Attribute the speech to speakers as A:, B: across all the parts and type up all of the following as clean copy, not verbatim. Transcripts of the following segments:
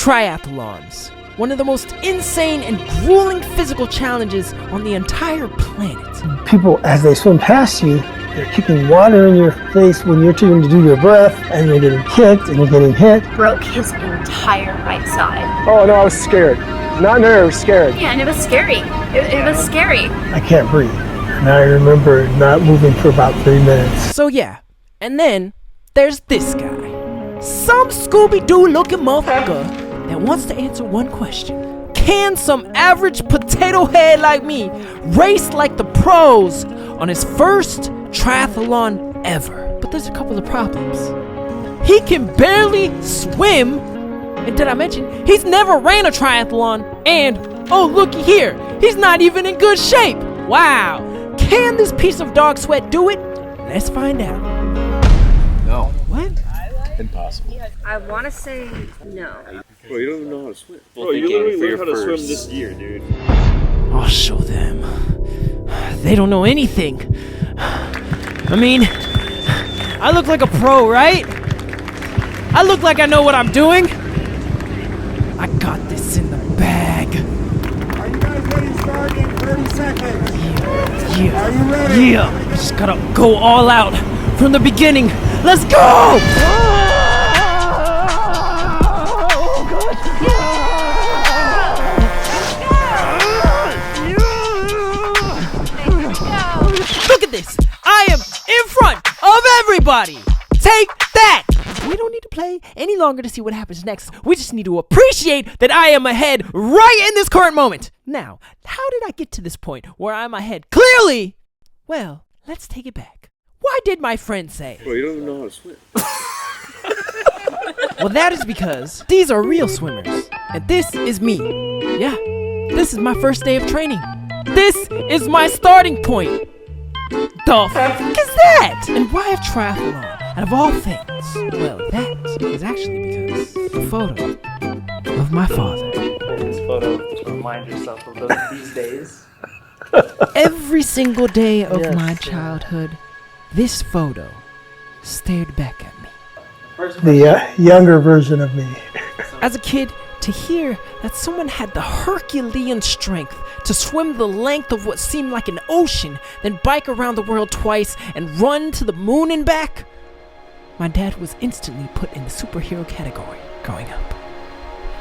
A: triathlons. One of the most insane and grueling physical challenges on the entire planet.
B: People, as they swim past you, they're kicking water in your face when you're trying to do your breath, and you're getting kicked and you're getting hit.
C: Broke his entire right side.
D: Oh no, I was scared. Not nervous, scared.
C: Yeah, and it was scary. It was scary.
B: I can't breathe. And I remember not moving for about 3 minutes.
A: So yeah, and then there's this guy. Some Scooby-Doo looking motherfucker that wants to answer one question. Can some average potato head like me race like the pros on his first triathlon ever? But there's a couple of problems. He can barely swim, and did I mention he's never ran a triathlon? And oh looky here, he's not even in good shape. Wow, can this piece of dog sweat do it? Let's find out.
E: No.
A: What?
E: Impossible.
C: I want to say no.
E: Bro, you don't even know how to swim.
F: Bro, you literally learned how to swim this year, dude.
A: I'll show them. They don't know anything. I mean, I look like a pro, right? I look like I know what I'm doing. I got this in the bag.
D: Are you guys ready to start in 30 seconds?
A: Yeah.
D: Are you ready?
A: Yeah. Just gotta go all out from the beginning. Let's go! Look at this! I am in front of everybody! Take that! We don't need to play any longer to see what happens next. We just need to appreciate that I am ahead right in this current moment. Now, how did I get to this point where I'm ahead? Clearly! Well, let's take it back. Why did my friend say?
E: Bro, you don't even know how to swim.
A: Well, that is because these are real swimmers. And this is me. Yeah, this is my first day of training. This is my starting point. The fuck is that? And why a triathlon? Out of all things. Well, that is actually because the photo of my father.
F: This photo to remind yourself of these days.
A: Every single day of my childhood, this photo stared back at me.
B: The younger version of me.
A: As a kid, to hear that someone had the Herculean strength to swim the length of what seemed like an ocean, then bike around the world twice and run to the moon and back, my dad was instantly put in the superhero category growing up.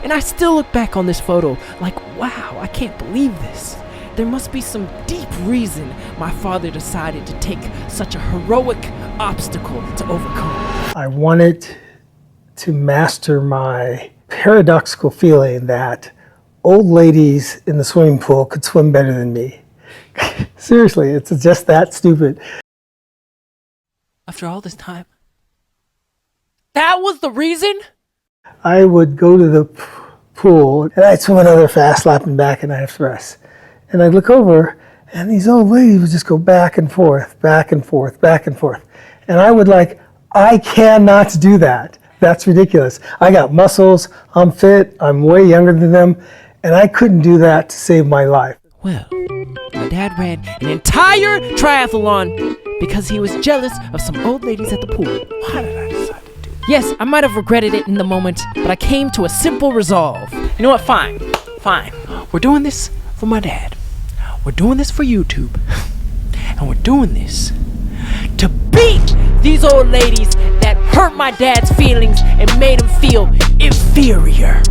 A: And I still look back on this photo like, wow, I can't believe this. There must be some deep reason my father decided to take such a heroic obstacle to overcome.
B: I wanted to master my paradoxical feeling that old ladies in the swimming pool could swim better than me. Seriously, it's just that stupid.
A: After all this time, that was the reason?
B: I would go to the pool and I'd swim another fast lap and back and I'd have thrust. And I'd look over and these old ladies would just go back and forth, back and forth, back and forth. And I would I cannot do that. That's ridiculous. I got muscles, I'm fit, I'm way younger than them, and I couldn't do that to save my life.
A: Well, my dad ran an entire triathlon because he was jealous of some old ladies at the pool. Why did I decide to do that? Yes, I might have regretted it in the moment, but I came to a simple resolve. You know what? Fine. We're doing this for my dad. We're doing this for YouTube. And we're doing this to beat these old ladies that hurt my dad's feelings and made him feel inferior.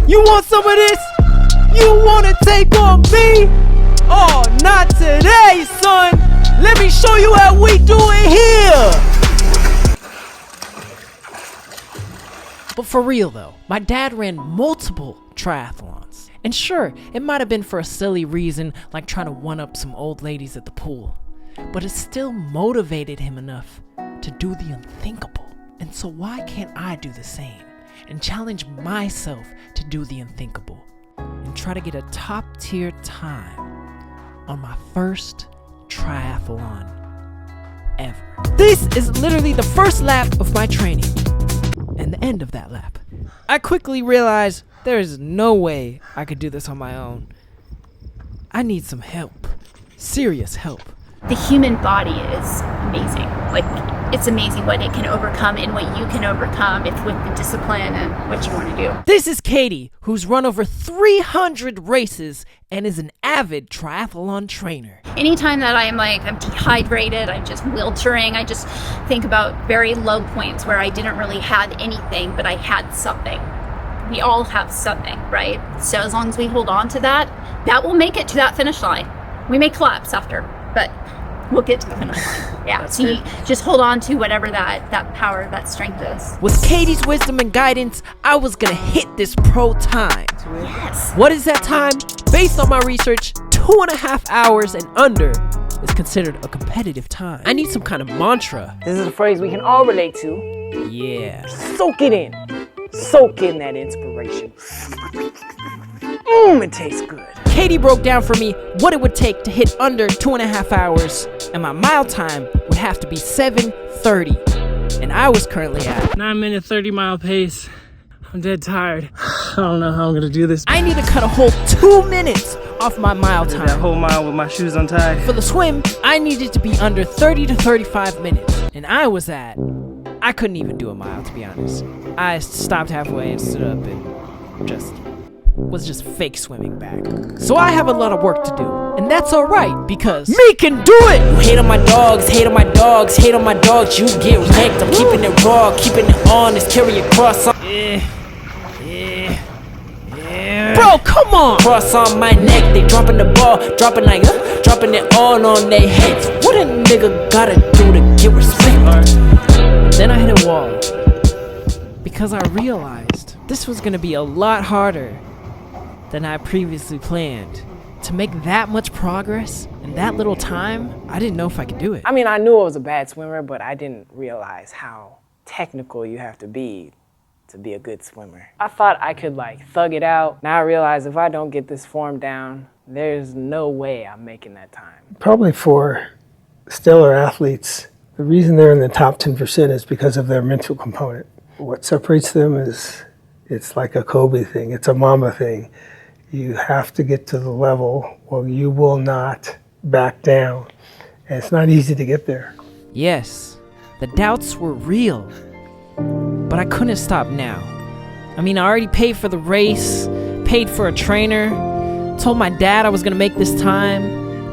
A: You want some of this? You want to take on me? Oh, not today, son. Let me show you how we do it here. But for real though, my dad ran multiple triathlons. And sure, it might have been for a silly reason, like trying to one-up some old ladies at the pool. But it still motivated him enough to do the unthinkable. And so why can't I do the same and challenge myself to do the unthinkable and try to get a top-tier time on my first triathlon ever? This is literally the first lap of my training and the end of that lap. I quickly realized there is no way I could do this on my own. I need some help, serious help.
C: The human body is amazing. it's amazing what it can overcome and what you can overcome if with the discipline and what you want to do.
A: This is Katie, who's run over 300 races and is an avid triathlon trainer.
C: Anytime that I'm dehydrated, I'm just wiltering, I just think about very low points where I didn't really have anything, but I had something. We all have something, right? So as long as we hold on to that, that will make it to that finish line. We may collapse after, but we'll get to the finish line. Yeah, so you just hold on to whatever that power, that strength is.
A: With Katie's wisdom and guidance, I was gonna hit this pro time.
C: Yes.
A: What is that time? Based on my research, 2.5 hours and under is considered a competitive time. I need some kind of mantra.
G: This is a phrase we can all relate to.
A: Yeah.
G: Soak it in. Soak in that inspiration. It tastes good.
A: Katie broke down for me what it would take to hit under 2.5 hours, and my mile time would have to be 7:30. And I was currently at
F: 9-minute, 30-mile pace. I'm dead tired. I don't know how I'm gonna do this.
A: I need to cut a whole 2 minutes off my mile
F: That
A: time.
F: whole mile with my shoes untied.
A: For the swim, I needed to be under 30 to 35 minutes, and I couldn't even do a mile, to be honest. I stopped halfway and stood up and was just fake swimming back. So I have a lot of work to do, and that's alright, because me can do it! You hate on my dogs, hate on my dogs, hate on my dogs, you get wrecked. I'm keeping it raw, keeping it honest, carry a cross on. Bro, come on! Cross on my neck, they dropping the ball, dropping it all on their heads. What a nigga gotta do to get respect? Then I hit a wall, because I realized this was gonna be a lot harder than I previously planned. To make that much progress in that little time, I didn't know if I could do it.
G: I mean, I knew I was a bad swimmer, but I didn't realize how technical you have to be a good swimmer. I thought I could thug it out. Now I realize if I don't get this form down, there's no way I'm making that time.
B: Probably for stellar athletes, the reason they're in the top 10% is because of their mental component. What separates them is it's like a Kobe thing, it's a Mamba thing. You have to get to the level where you will not back down. And it's not easy to get there.
A: Yes, the doubts were real, but I couldn't stop now. I mean, I already paid for the race, paid for a trainer, told my dad I was gonna make this time,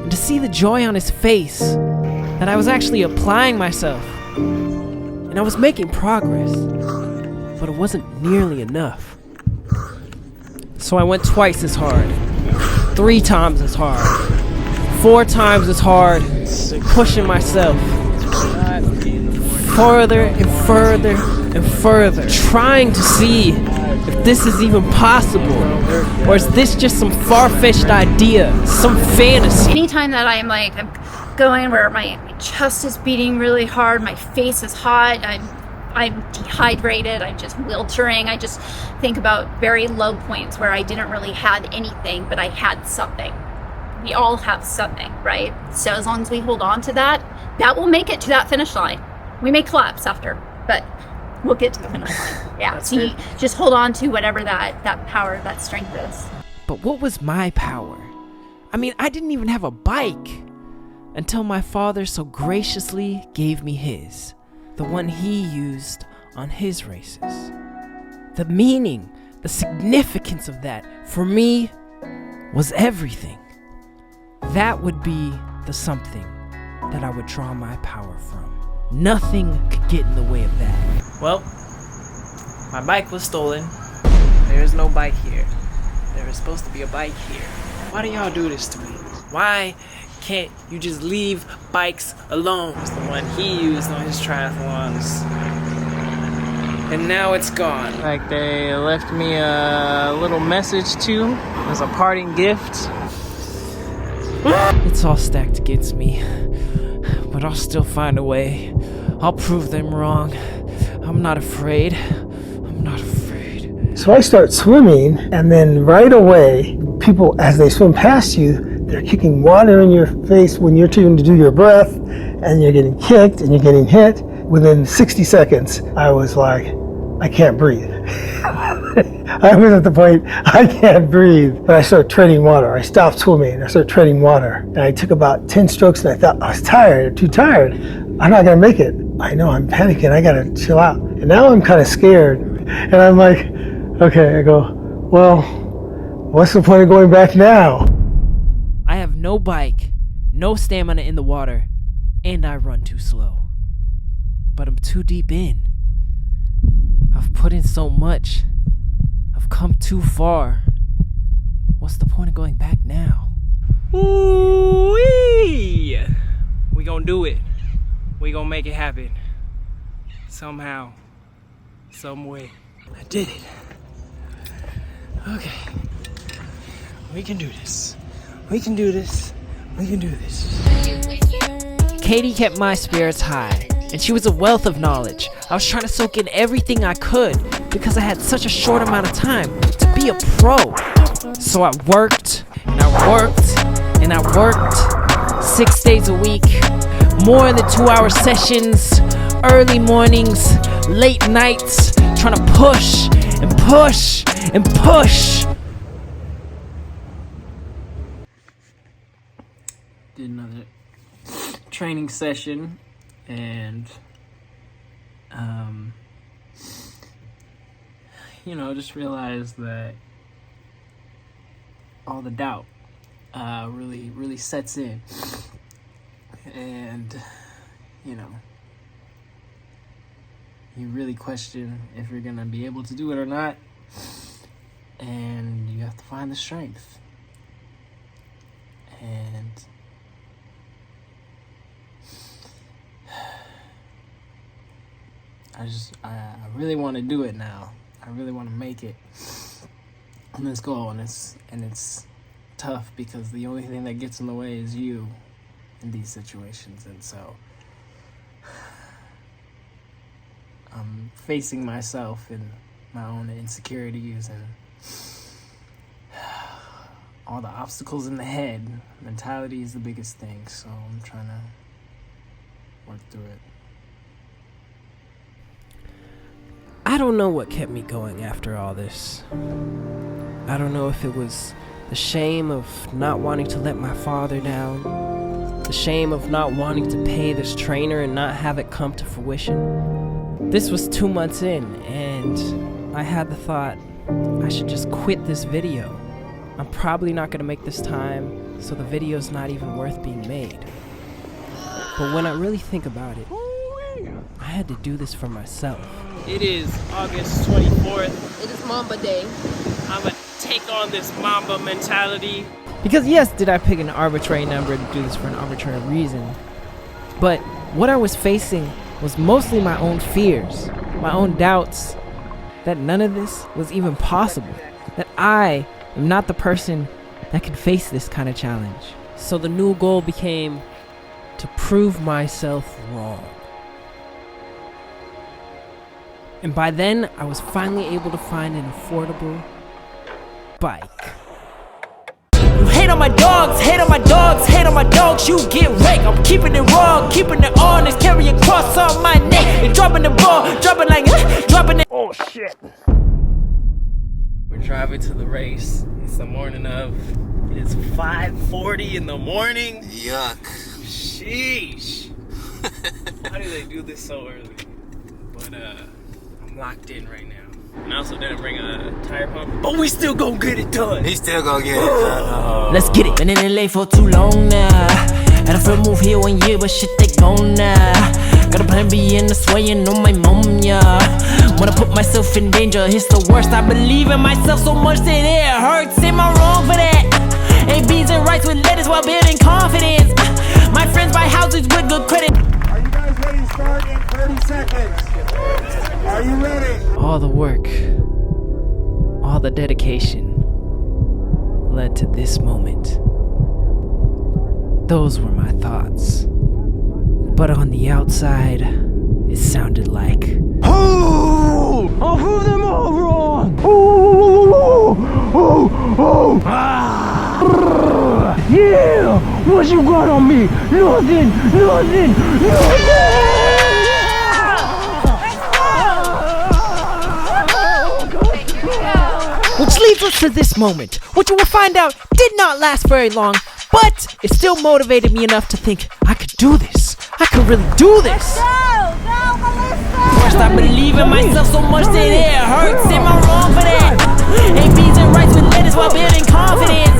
A: and to see the joy on his face, that I was actually applying myself, and I was making progress, but it wasn't nearly enough. So I went twice as hard, 3 times as hard, 4 times as hard, pushing myself further and further and further, trying to see if this is even possible, or is this just some far-fetched idea, some fantasy?
C: Anytime that I'm going where my chest is beating really hard, my face is hot, I'm dehydrated, I'm just wiltering, I just think about very low points where I didn't really have anything, but I had something. We all have something, right? So as long as we hold on to that, that will make it to that finish line. We may collapse after, but we'll get to the finish line. Yeah, so you just hold on to whatever that power, that strength is.
A: But what was my power? I mean, I didn't even have a bike until my father so graciously gave me his, the one he used on his races. The meaning, the significance of that, for me, was everything. That would be the something that I would draw my power from. Nothing could get in the way of that. Well, my bike was stolen. There is no bike here. There is supposed to be a bike here. Why do y'all do this to me? Why can't you just leave bikes alone? It's the one he used on his triathlons. And now it's gone.
F: They left me a little message too, as a parting gift.
A: It's all stacked against me, but I'll still find a way. I'll prove them wrong. I'm not afraid. I'm not afraid.
B: So I start swimming, and then right away, people, as they swim past you, they're kicking water in your face when you're trying to do your breath, and you're getting kicked and you're getting hit. Within 60 seconds, I was like, I can't breathe. I was at the point, I can't breathe. But I started treading water. I stopped swimming. I started treading water. And I took about 10 strokes, and I thought, I was tired, too tired. I'm not gonna make it. I know I'm panicking. I gotta chill out. And now I'm kind of scared. And I'm like, okay, I go, well, what's the point of going back now?
A: I have no bike, no stamina in the water, and I run too slow. But I'm too deep in. I've put in so much. I've come too far. What's the point of going back now?
F: Ooh-wee! We gonna do it. We gonna make it happen. Somehow. Some way. I did it. Okay. We can do this. We can do this. We can do this.
A: Katie kept my spirits high, and she was a wealth of knowledge. I was trying to soak in everything I could because I had such a short amount of time to be a pro. So I worked, and I worked, and I worked 6 days a week, more than 2-hour sessions, early mornings, late nights, trying to push and push and push.
F: Did another training session, and just realized that all the doubt really sets in, and you really question if you're gonna be able to do it or not, and you have to find the strength. And I really want to do it now. I really want to make it on this goal, and it's tough because the only thing that gets in the way is you in these situations, and so I'm facing myself and my own insecurities and all the obstacles in the head. Mentality is the biggest thing, so I'm trying to work through it.
A: I don't know what kept me going after all this. I don't know if it was the shame of not wanting to let my father down, the shame of not wanting to pay this trainer and not have it come to fruition. This was 2 months in, and I had the thought, I should just quit this video. I'm probably not gonna make this time, so the video's not even worth being made. But when I really think about it, I had to do this for myself.
F: It is August 24th.
H: It is Mamba Day.
F: I'm gonna take on this Mamba mentality.
A: Because yes, did I pick an arbitrary number to do this for an arbitrary reason, but what I was facing was mostly my own fears, my own doubts, that none of this was even possible, that I am not the person that can face this kind of challenge. So the new goal became to prove myself wrong. And by then, I was finally able to find an affordable bike. You hate on my dogs, hate on my dogs, hate on my dogs, you get wrecked. I'm keeping it raw, keeping it honest, carrying a cross on my neck, and dropping the ball, dropping like, dropping it. Oh shit.
F: We're driving to the race. It's the morning of. It's 5:40 in the morning.
E: Yuck.
F: Sheesh. How do they do this so early? But I'm locked in right now. And I also didn't bring a tire pump, but we still gonna get it done.
E: He's still gonna get it done.
A: Let's get it. Been in LA for too long now. Had a first move here 1 year, but shit they gone now. Got a plan B in the swaying on my mom, yeah. Wanna put myself in danger, it's the worst. I believe in myself so much that it hurts. Am I wrong for that? A beans and rice with lettuce while building confidence. My friends buy houses with good credit.
D: Are you guys ready to start in 30 seconds? Are you ready?
A: All the work, all the dedication led to this moment. Those were my thoughts. But on the outside, it sounded like,
B: Oh! I'll prove them all wrong! Oh! Ah! Yeah! What you got on me? Nothing!
A: which leads us to this moment, which you will find out did not last very long, but it still motivated me enough to think I could do this. I could really do this.
H: Go!
A: First I believe in myself so much that it hurts. Am I wrong for that? Ain't beans and rice with lettuce while building confidence.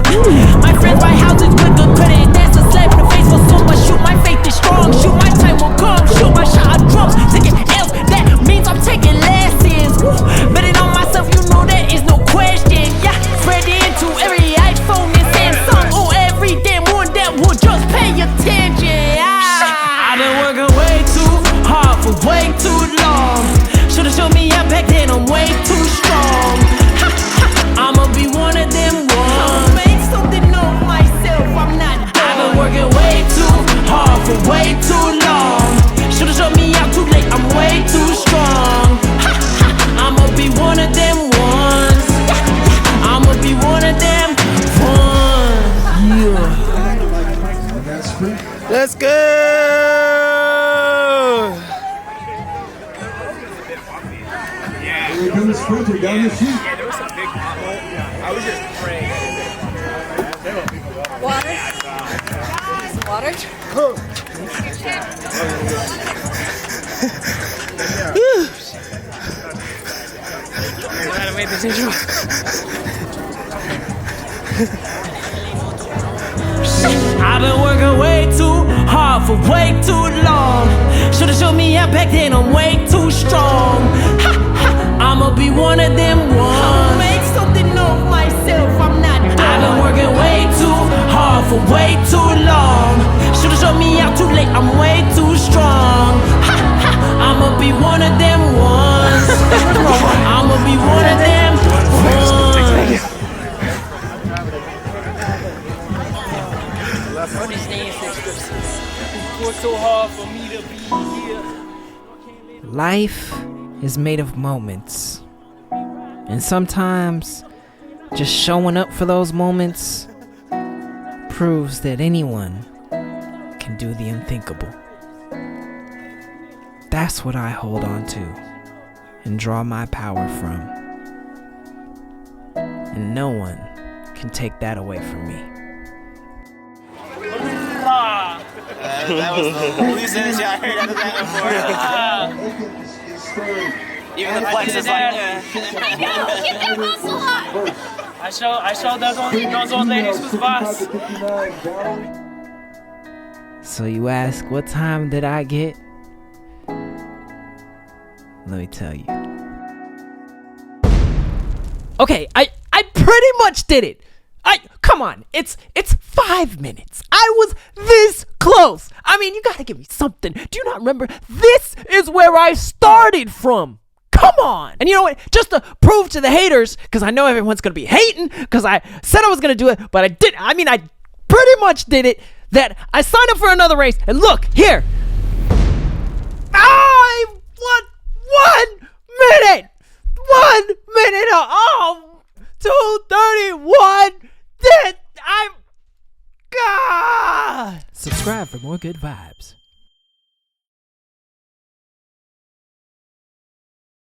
A: My friends buy houses with good credit. That's a slap in the face for so much. Shoot, my faith is strong. Shoot, my time will come. Shoot, my shot of drums. Taking L's, that means I'm taking lessons. Betting on myself, you know there is no question. Yeah, spread it into every iPhone and Samsung. Oh, every damn one that will just pay attention. I've been working way too hard for way too long. Should've showed me up back then, I'm way too strong. I'ma be one of them ones. Make something of myself, I'm not done. I've been working way too hard for way too long. Should've showed me out too late, I'm way too strong. I'ma be one of them ones. I'ma be one of them ones. Yeah.
E: Let's go!
D: Here comes the sprinter down the chute.
F: I was just praying.
H: Water? Water?
F: I know how to make this intro.
A: I've been working way too hard for way too long. Should've showed me out back then, I'm way too strong. I'ma be one of them ones. I'ma make something of myself, I'm not done. I've been working way too hard for way too long. Should've showed me out too late, I'm way too strong. I'ma be one of them ones. I'ma be one of them ones.
F: So hard for me to be here.
A: Life is made of moments. And sometimes just showing up for those moments proves that anyone can do the unthinkable. That's what I hold on to and draw my power from. And no one can take that away from me.
E: That was the least energy I heard out of that before. Even the flex is like,
C: Get that muscle up!
F: I showed those old ladies who's boss.
A: So you ask, what time did I get? Let me tell you. Okay, I pretty much did it. Come on, it's 5 minutes. I was this close. I mean, you gotta give me something. Do you not remember? This is where I started from. Come on. And you know what? Just to prove to the haters, because I know everyone's gonna be hating, because I said I was gonna do it, but I didn't. I mean, I pretty much did it. That I signed up for another race, and look, here. I won 1 minute. 1 minute. Oh, 2:31. I'm God. Subscribe for more good vibes.